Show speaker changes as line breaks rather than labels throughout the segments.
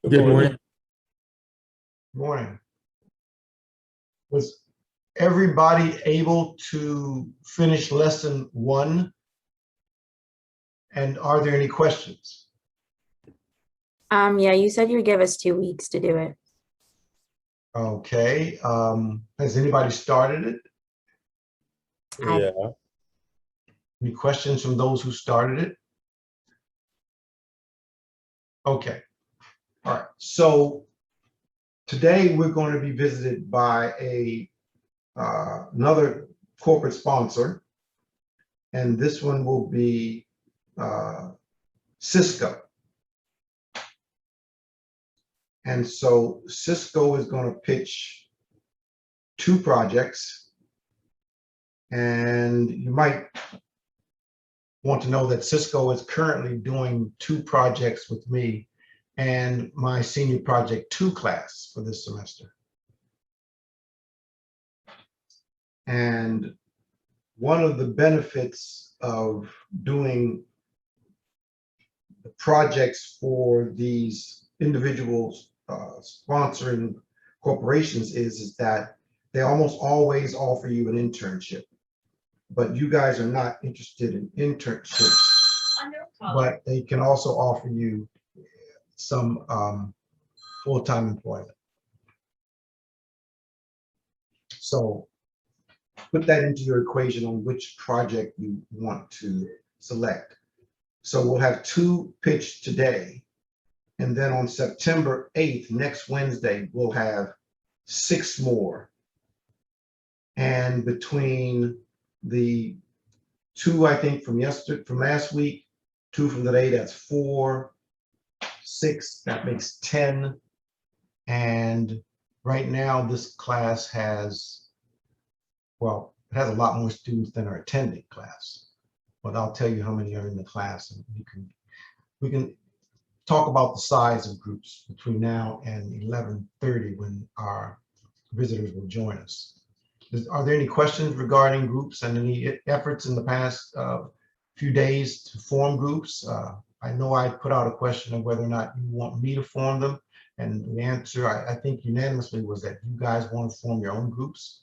Good morning.
Morning. Was everybody able to finish lesson 1? And are there any questions?
Yeah, you said you would give us 2 weeks to do it.
Okay. Has anybody started it?
Yeah.
Any questions from those who started it? Okay. All right. So today we're going to be visited by another corporate sponsor, and this one will be Cisco. And so Cisco is going to pitch 2 projects, and you might want to know that Cisco is currently doing 2 projects with me and my senior project 2 class for this semester. And one of the benefits of doing the projects for these individuals sponsoring corporations is that they almost always offer you an internship, but you guys are not interested in internships, but they can also offer you some full-time employment. So put that into your equation on which project you want to select. So we'll have 2 pitched today, and then on September 8th, next Wednesday, we'll have 6 more. And between the 2, I think, from last week, 2 from today, that's 4, 6, that makes 10. And right now, this class has, well, it has a lot more students than are attending class. But I'll tell you how many are in the class, and we can talk about the size of groups between now and 11:30 when our visitors will join us. Are there any questions regarding groups and any efforts in the past few days to form groups? I know I put out a question of whether or not you want me to form them, and the answer I think unanimously was that you guys want to form your own groups.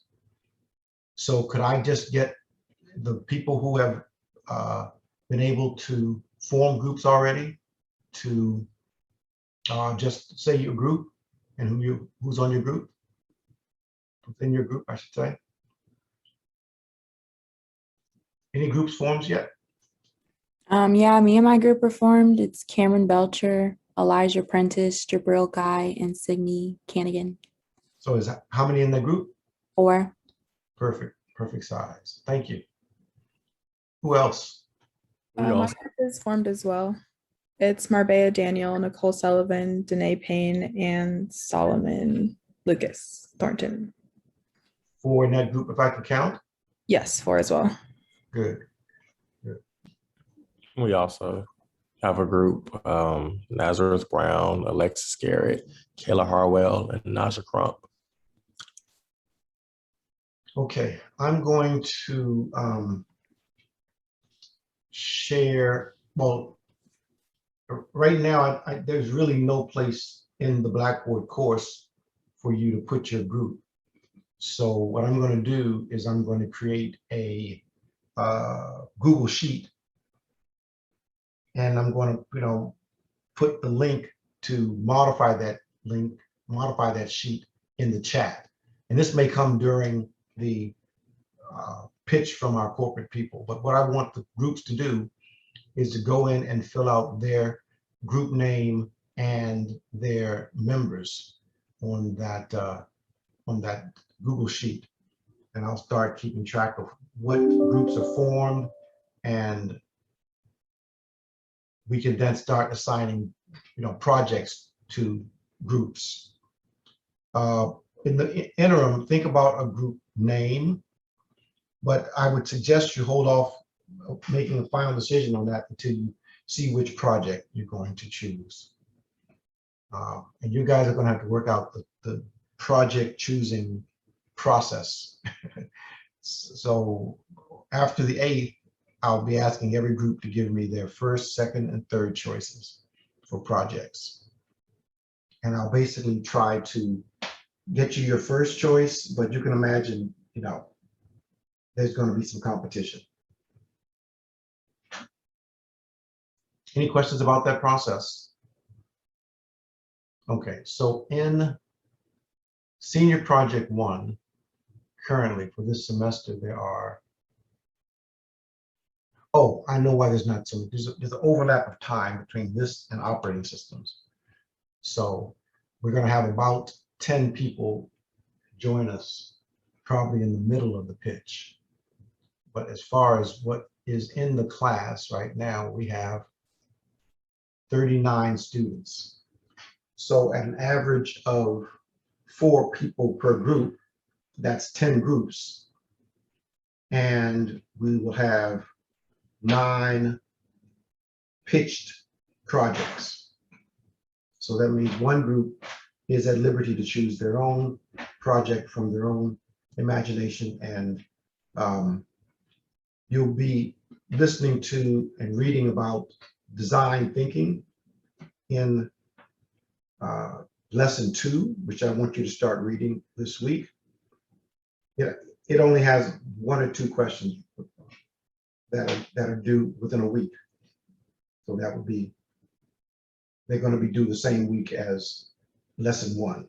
So could I just get the people who have been able to form groups already to just say your group and who's on your group, within your group, I should say. Any groups formed yet?
Yeah, me and my group are formed. It's Cameron Belcher, Elijah Prentice, Jabril Guy, and Signe Canigan.
So is how many in the group?
4.
Perfect size. Thank you. Who else?
We
My
also
group is formed as well. It's Marbella Daniel, Nicole Sullivan, Danae Payne, and Solomon Lucas Thornton.
4 in that group, if I can count.
Yes, 4 as well.
Good.
we also have a group, Nazareth Brown, Alexis Garrett, Kayla Harwell, and Nasha Crump.
Okay, I'm going to share, well, right now, there's really no place in the Blackboard course for you to put your group. So what I'm going to do is I'm going to create a Google Sheet, and I'm going to, put the link to modify that sheet in the chat. And this may come during the pitch from our corporate people. But what I want the groups to do is to go in and fill out their group name and their members on that Google Sheet. And I'll start keeping track of what groups are formed, and we can then start assigning, projects to groups. In the interim, think about a group name, but I would suggest you hold off making a final decision on that until you see which project you're going to choose. And you guys are going to have to work out the project choosing process. So after the 8th, I'll be asking every group to give me their first, second, and third choices for projects. And I'll basically try to get you your first choice, but you can imagine, you know, there's going to be some competition. Any questions about that process? Okay, so in senior project 1, currently for this semester, there are, oh, I know why there's not so, there's an overlap of time between this and operating systems. So we're going to have about 10 people join us probably in the middle of the pitch. But as far as what is in the class right now, we have 39 students. So at an average of 4 people per group, that's 10 groups. And we will have 9 pitched projects. So that means one group is at liberty to choose their own project from their own imagination, and you'll be listening to and reading about design thinking in lesson 2, which I want you to start reading this week. It only has 1 or 2 questions that are due within a week. So that would be, they're going to be due the same week as lesson 1.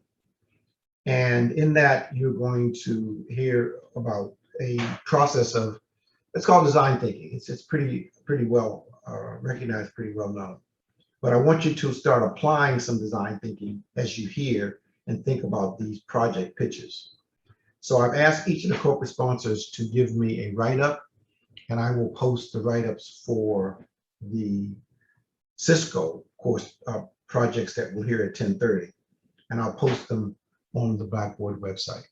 And in that, you're going to hear about a process of, it's called design thinking. It's pretty well recognized, pretty well known. But I want you to start applying some design thinking as you hear and think about these project pitches. So I've asked each of the corporate sponsors to give me a write-up, and I will post the write-ups for the Cisco course projects that we'll hear at 10:30, and I'll post them on the Blackboard website.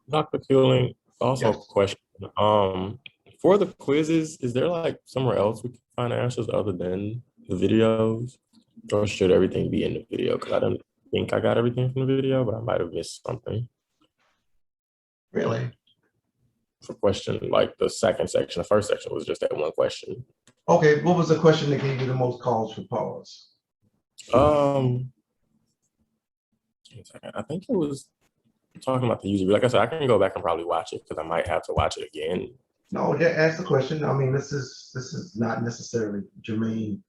Dr. Keeling, also
Yes.
a question. For the quizzes, is there like somewhere else we can find answers other than the videos? Or should everything be in the video? Because I don't think I got everything from the video, but I might have missed something.
Really?
For question, like the second section, the first section was just that one question.
Okay, what was the question that gave you the most calls for pause?
I think it was talking about the user. Like I said, I can go back and probably watch it because I might have to watch it again.
No, ask the question. I mean, this is not necessarily germane.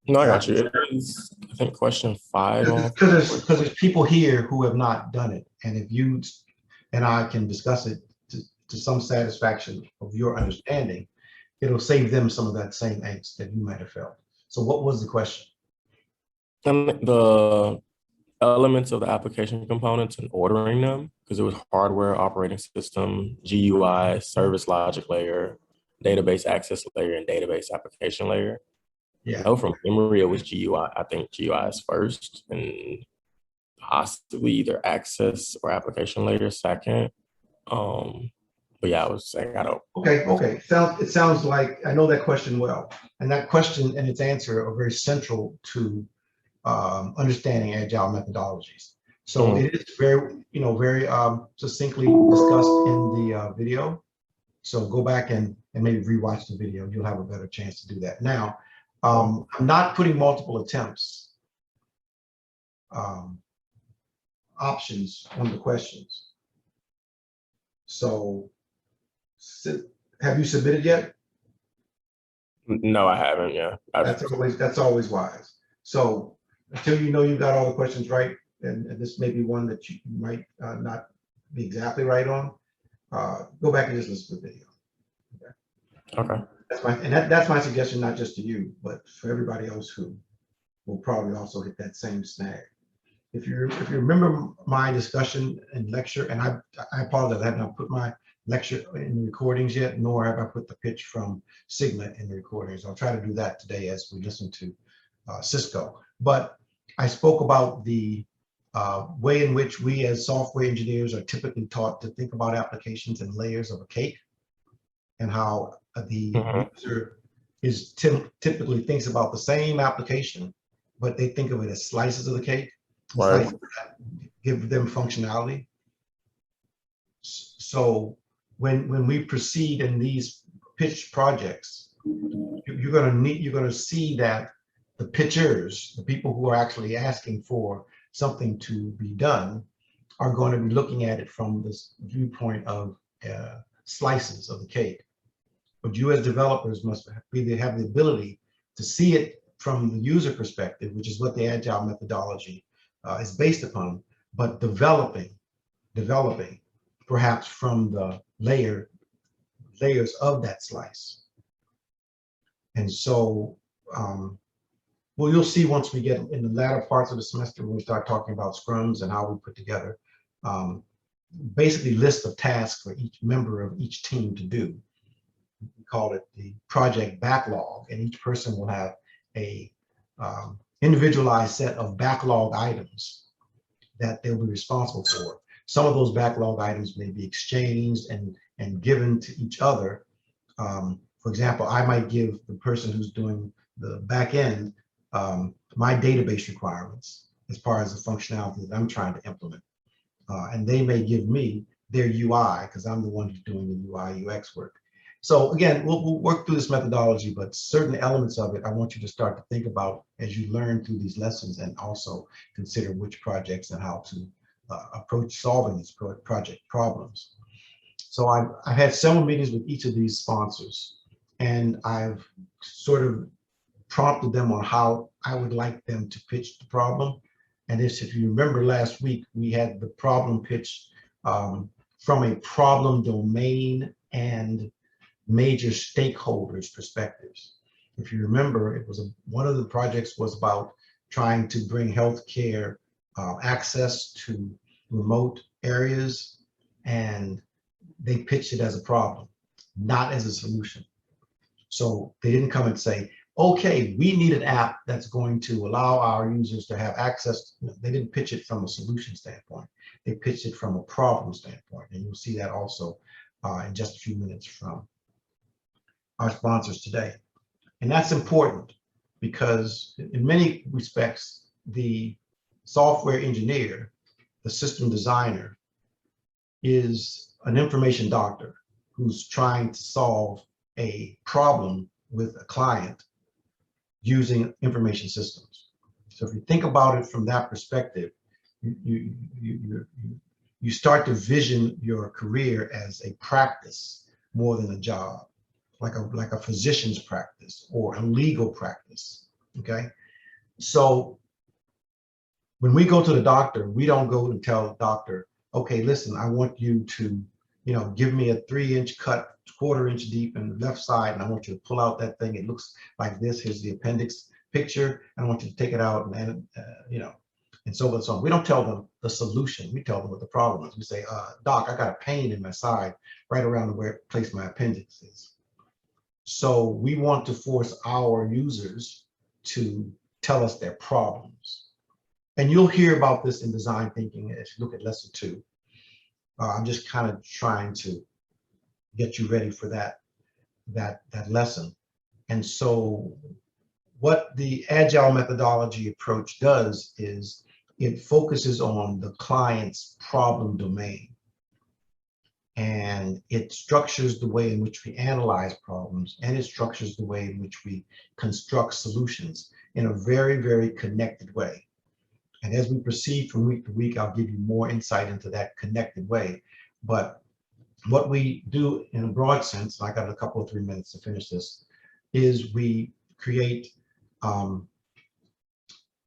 No, I got you. It is, I think, question 5.
Because there's people here who have not done it, and if you and I can discuss it to some satisfaction of your understanding, it'll save them some of that same angst that you might have felt. So what was the question?
And the elements of the application components and ordering them, because it was hardware, operating system, GUI, service logic layer, database access layer, and database application layer.
Yeah.
I know from memory it was GUI. I think GUI is first, and possibly either access or application layer second. But yeah, I was saying I don't.
Okay. It sounds like I know that question well, and that question and its answer are very central to understanding agile methodologies. So it is very, very succinctly discussed in the video. So go back and maybe rewatch the video. You'll have a better chance to do that. Now, I'm not putting multiple attempts options on the questions. So have you submitted yet?
No, I haven't. Yeah,
that's always wise. So until you know you've got all the questions right, and this may be one that you might not be exactly right on, go back and just listen to the video.
Okay.
That's my suggestion, not just to you, but for everybody else who will probably also hit that same snag. If you remember my discussion and lecture, and I apologize, I have not put my lecture in the recordings yet, nor have I put the pitch from Sigma in the recordings. I'll try to do that today as we listen to Cisco. But I spoke about the way in which we as software engineers are typically taught to think about applications in layers of a cake, and how the user is typically thinks about the same application, but they think of it as slices of the cake.
Right.
Slices that give them functionality. So when we proceed in these pitch projects, you're going to see that the pitchers, the people who are actually asking for something to be done, are going to be looking at it from this viewpoint of slices of the cake. But you as developers must have the ability to see it from the user perspective, which is what the agile methodology is based upon, but developing perhaps from the layers of that slice. And so, well, you'll see once we get in the latter parts of the semester, when we start talking about scrums and how we put together basically list of tasks for each member of each team to do. We call it the project backlog, and each person will have a individualized set of backlog items that they'll be responsible for. Some of those backlog items may be exchanged and given to each other. For example, I might give the person who's doing the back end my database requirements as far as the functionality that I'm trying to implement. And they may give me their UI because I'm the one who's doing the UI UX work. So again, we'll work through this methodology, but certain elements of it I want you to start to think about as you learn through these lessons, and also consider which projects and how to approach solving these project problems. So I've had several meetings with each of these sponsors, and I've sort of prompted them on how I would like them to pitch the problem. And if you remember last week, we had the problem pitch from a problem domain and major stakeholders perspectives. If you remember, it was one of the projects was about trying to bring healthcare access to remote areas, and they pitched it as a problem, not as a solution. So they didn't come and say, okay, we need an app that's going to allow our users to have access. They didn't pitch it from a solution standpoint. They pitched it from a problem standpoint. And you'll see that also in just a few minutes from our sponsors today. And that's important because in many respects, the software engineer, the system designer, is an information doctor who's trying to solve a problem with a client using information systems. So if you think about it from that perspective, you start to vision your career as a practice more than a job, like a physician's practice or a legal practice. Okay, so when we go to the doctor, we don't go and tell the doctor, okay, listen, I want you to, give me a 3-inch cut, 1/4 inch deep in the left side, and I want you to pull out that thing. It looks like this. Here's the appendix picture. I want you to take it out and and so on and so on. We don't tell them the solution. We tell them what the problem is. We say, Doc, I got a pain in my side right around where place my appendix is. So we want to force our users to tell us their problems. And you'll hear about this in design thinking as you look at lesson 2. I'm just kind of trying to get you ready for that lesson. And so what the agile methodology approach does is it focuses on the client's problem domain, and it structures the way in which we analyze problems, and it structures the way in which we construct solutions in a very, very connected way. And as we proceed from week to week, I'll give you more insight into that connected way. But what we do in a broad sense, and I got a couple of 3 minutes to finish this, is we create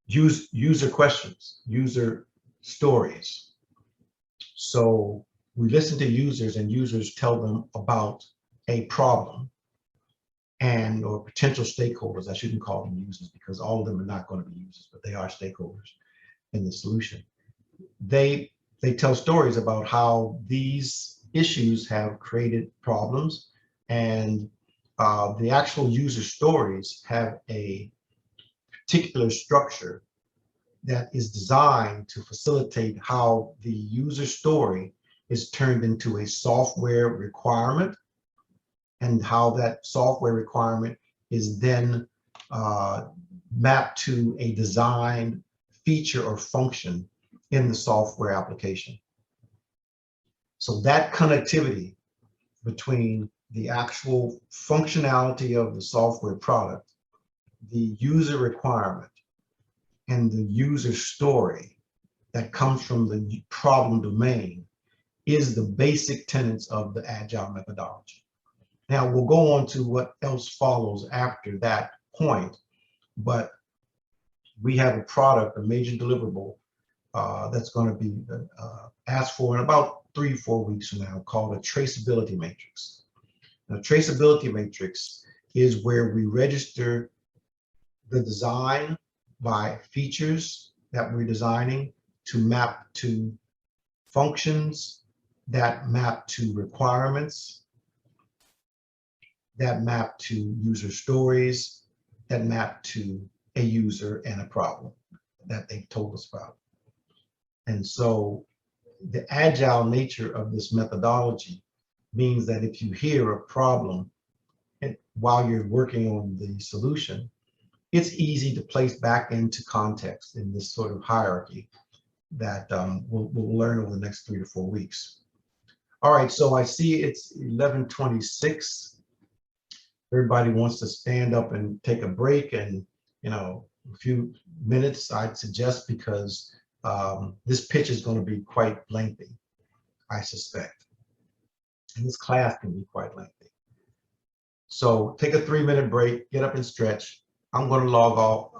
user questions, user stories. So we listen to users, and users tell them about a problem or potential stakeholders. I shouldn't call them users because all of them are not going to be users, but they are stakeholders in the solution. They tell stories about how these issues have created problems, and the actual user stories have a particular structure that is designed to facilitate how the user story is turned into a software requirement, and how that software requirement is then mapped to a design feature or function in the software application. So that connectivity between the actual functionality of the software product, the user requirement, and the user story that comes from the problem domain is the basic tenets of the Agile methodology. Now we'll go on to what else follows after that point, but we have a product, a major deliverable that's going to be asked for in about 3-4 weeks from now, called a traceability matrix. Now, traceability matrix is where we register the design by features that we're designing to map to functions, that map to requirements, that map to user stories, that map to a user and a problem that they've told us about. And so the agile nature of this methodology means that if you hear a problem while you're working on the solution, it's easy to place back into context in this sort of hierarchy that we'll learn over the next 3 to 4 weeks. All right, so I see it's 11:26. Everybody wants to stand up and take a break, and a few minutes I'd suggest, because this pitch is going to be quite lengthy, I suspect. And this class can be quite lengthy. So take a 3-minute break, get up and stretch. I'm going to log off.